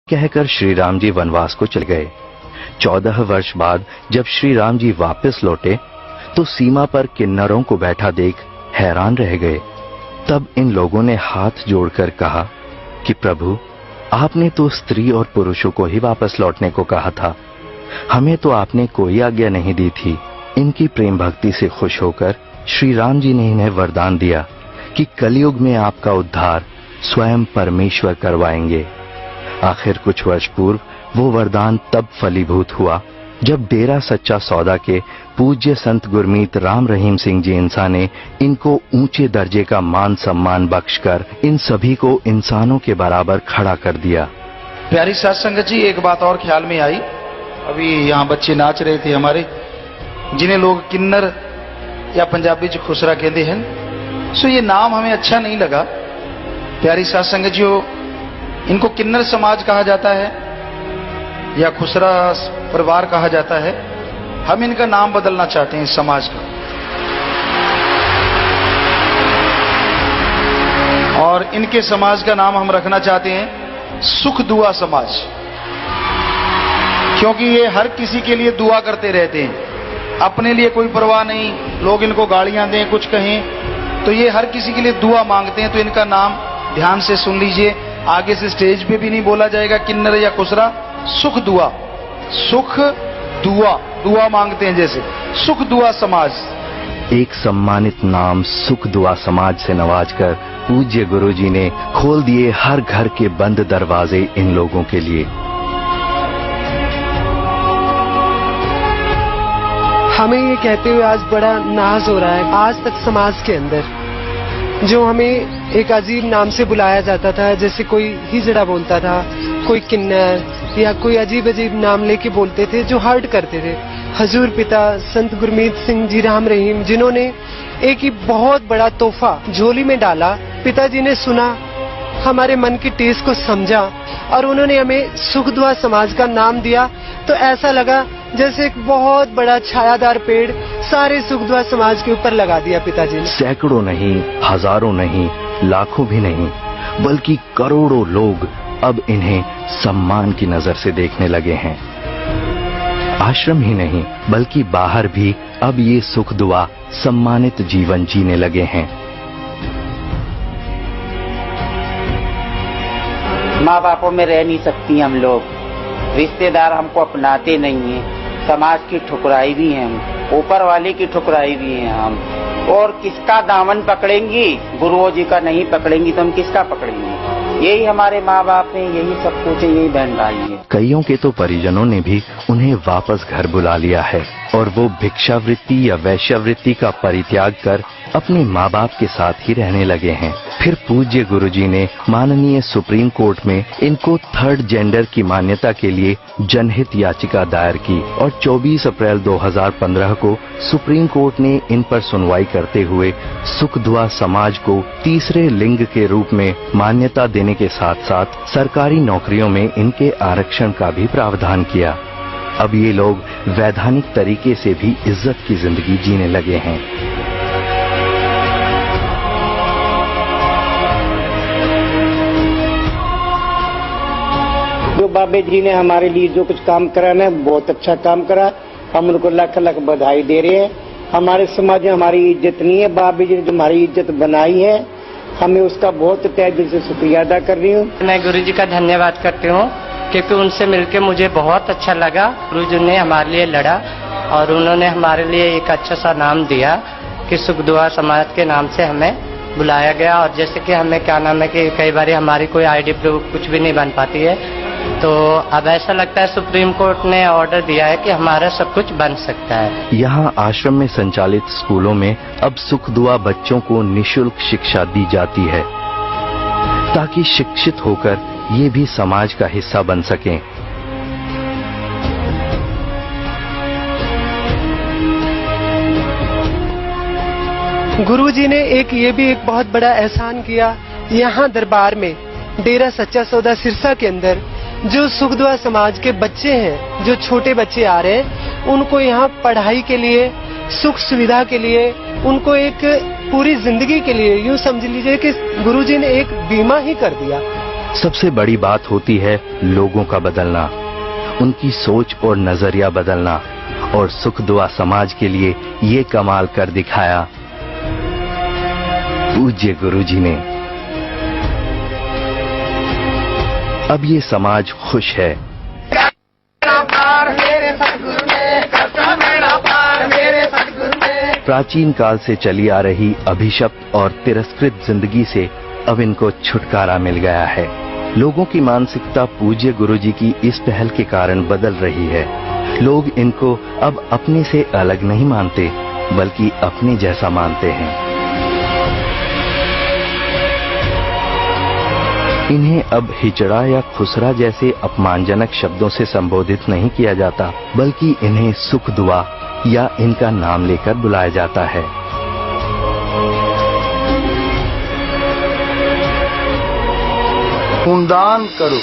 कहकर श्री राम जी वनवास को चले गए। 14 वर्ष बाद जब श्री राम जी वापस लौटे तो सीमा पर किन्नरों को बैठा देख हैरान रह गए। तब इन लोगों ने हाथ जोड़कर कहा कि प्रभु, आपने तो स्त्री और पुरुषों को ही वापस लौटने को कहा था, हमें तो आपने कोई आज्ञा नहीं दी थी। इनकी प्रेम भक्ति से खुश होकर श्री राम जी ने इन्हें वरदान दिया कि कलयुग में आपका उद्धार स्वयं परमेश्वर करवाएंगे। आखिर कुछ वर्ष पूर्व वो वरदान तब फलीभूत हुआ जब डेरा सच्चा सौदा के पूज्य संत गुरमीत राम रहीम सिंह जी इंसा ने इनको ऊंचे दर्जे का मान सम्मान बख्शकर इन सभी को इंसानों के बराबर खड़ा कर दिया। प्यारी साध संगत जी, एक बात और ख्याल में आई। अभी यहाँ बच्चे नाच रहे थे हमारे, जिन्हें लोग किन्नर या पंजाबी च खुसरा कहते हैं। सो ये नाम हमें अच्छा नहीं लगा। प्यारी साध संगत जी, इनको किन्नर समाज कहा जाता है या खुसरा परिवार कहा जाता है। हम इनका नाम बदलना चाहते हैं इस समाज का, और इनके समाज का नाम हम रखना चाहते हैं सुख दुआ समाज, क्योंकि ये हर किसी के लिए दुआ करते रहते हैं। अपने लिए कोई परवाह नहीं, लोग इनको गालियां दें, कुछ कहें, तो ये हर किसी के लिए दुआ मांगते हैं। तो इनका नाम ध्यान से सुन लीजिए, आगे से स्टेज पे भी नहीं बोला जाएगा किन्नर या खुसरा। सुख दुआ, सुख दुआ, दुआ मांगते हैं जैसे, सुख दुआ समाज। एक सम्मानित नाम सुख दुआ समाज से नवाजकर पूज्य गुरुजी ने खोल दिए हर घर के बंद दरवाजे इन लोगों के लिए। हमें ये कहते हुए आज बड़ा नाज हो रहा है। आज तक समाज के अंदर जो हमें एक अजीब नाम से बुलाया जाता था, जैसे कोई हिजड़ा बोलता था, कोई किन्नर, या कोई अजीब अजीब नाम लेके बोलते थे जो हर्ट करते थे। हजूर पिता संत गुरमीत सिंह जी राम रहीम, जिन्होंने एक ही बहुत बड़ा तोहफा झोली में डाला, पिताजी ने सुना, हमारे मन की टेस्ट को समझा और उन्होंने हमें सुख दुआ समाज का नाम दिया। तो ऐसा लगा जैसे एक बहुत बड़ा छायादार पेड़ सारे सुख दुआ समाज के ऊपर लगा दिया पिताजी ने। सैकड़ों नहीं, हजारों नहीं, लाखों भी नहीं, बल्कि करोड़ों लोग अब इन्हें सम्मान की नजर से देखने लगे हैं। आश्रम ही नहीं बल्कि बाहर भी अब ये सुख दुआ सम्मानित जीवन जीने लगे हैं। माँ बापों में रह नहीं सकती हम लोग, रिश्तेदार हमको अपनाते नहीं है, समाज की ठुकराई भी है हम, ऊपर वाले की ठुकराई भी है हम। और किसका दामन पकड़ेंगी? गुरुओं जी का नहीं पकड़ेंगी तो हम किसका पकड़ेंगे? यही हमारे माँ बाप है, यही सब कुछ है, यही बहन भाई है। कईयों के तो परिजनों ने भी उन्हें वापस घर बुला लिया है और वो भिक्षावृत्ति या वैश्यावृत्ति का परित्याग कर अपने माँ बाप के साथ ही रहने लगे हैं। फिर पूज्य गुरुजी ने माननीय सुप्रीम कोर्ट में इनको थर्ड जेंडर की मान्यता के लिए जनहित याचिका दायर की और 24 अप्रैल 2015 को सुप्रीम कोर्ट ने इन पर सुनवाई करते हुए सुख दुआ समाज को तीसरे लिंग के रूप में मान्यता देने के साथ साथ सरकारी नौकरियों में इनके आरक्षण का भी प्रावधान किया। अब ये लोग वैधानिक तरीके से भी इज्जत की जिंदगी जीने लगे हैं। जो बाबे जी ने हमारे लिए जो कुछ काम करा ना, बहुत अच्छा काम करा, हम उनको लाख लाख बधाई दे रहे हैं। हमारे समाज में हमारी इज्जत नहीं है, बाबे जी ने जो हमारी इज्जत बनाई है, हमें उसका बहुत तहे दिल से शुक्रिया अदा कर रही हूँ। मैं गुरु जी का धन्यवाद करती हूँ क्योंकि उनसे मिलकर मुझे बहुत अच्छा लगा। गुरु जी ने हमारे लिए लड़ा और उन्होंने हमारे लिए एक अच्छा सा नाम दिया कि सुख दुआ समाज के नाम से हमें बुलाया गया। और जैसे कि हमें क्या नाम है कि कई बार हमारी कोई आईडी प्रूफ कुछ भी नहीं बन पाती है, तो अब ऐसा लगता है सुप्रीम कोर्ट ने ऑर्डर दिया है कि हमारा सब कुछ बन सकता है। यहाँ आश्रम में संचालित स्कूलों में अब सुख दुआ बच्चों को निशुल्क शिक्षा दी जाती है ताकि शिक्षित होकर ये भी समाज का हिस्सा बन सकें। गुरुजी ने ये भी एक बहुत बड़ा एहसान किया। यहाँ दरबार में डेरा सच्चा सौदा सिरसा के अंदर जो सुख दुआ समाज के बच्चे हैं, जो छोटे बच्चे आ रहे हैं, उनको यहाँ पढ़ाई के लिए, सुख सुविधा के लिए, उनको एक पूरी जिंदगी के लिए यूँ समझ लीजिए कि गुरुजी ने एक बीमा ही कर दिया। सबसे बड़ी बात होती है लोगों का बदलना, उनकी सोच और नजरिया बदलना, और सुख दुआ समाज के लिए ये कमाल कर दिखाया पूज्य गुरुजी ने। अब ये समाज खुश है। प्राचीन काल से चली आ रही अभिशप्त और तिरस्कृत जिंदगी से अब इनको छुटकारा मिल गया है। लोगों की मानसिकता पूज्य गुरुजी की इस पहल के कारण बदल रही है। लोग इनको अब अपने से अलग नहीं मानते, बल्कि अपने जैसा मानते हैं। इन्हें अब हिजड़ा या खुसरा जैसे अपमानजनक शब्दों से संबोधित नहीं किया जाता, बल्कि इन्हें सुख दुआ या इनका नाम लेकर बुलाया जाता है। पुण्यदान करो।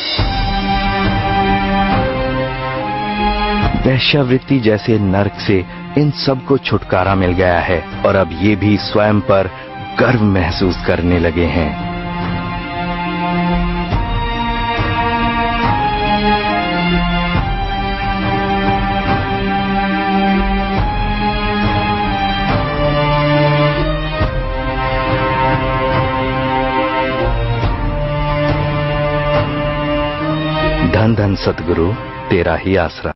वैश्यावृत्ति जैसे नर्क से इन सबको छुटकारा मिल गया है और अब ये भी स्वयं पर गर्व महसूस करने लगे हैं। धन धन सतगुरु, तेरा ही आसरा।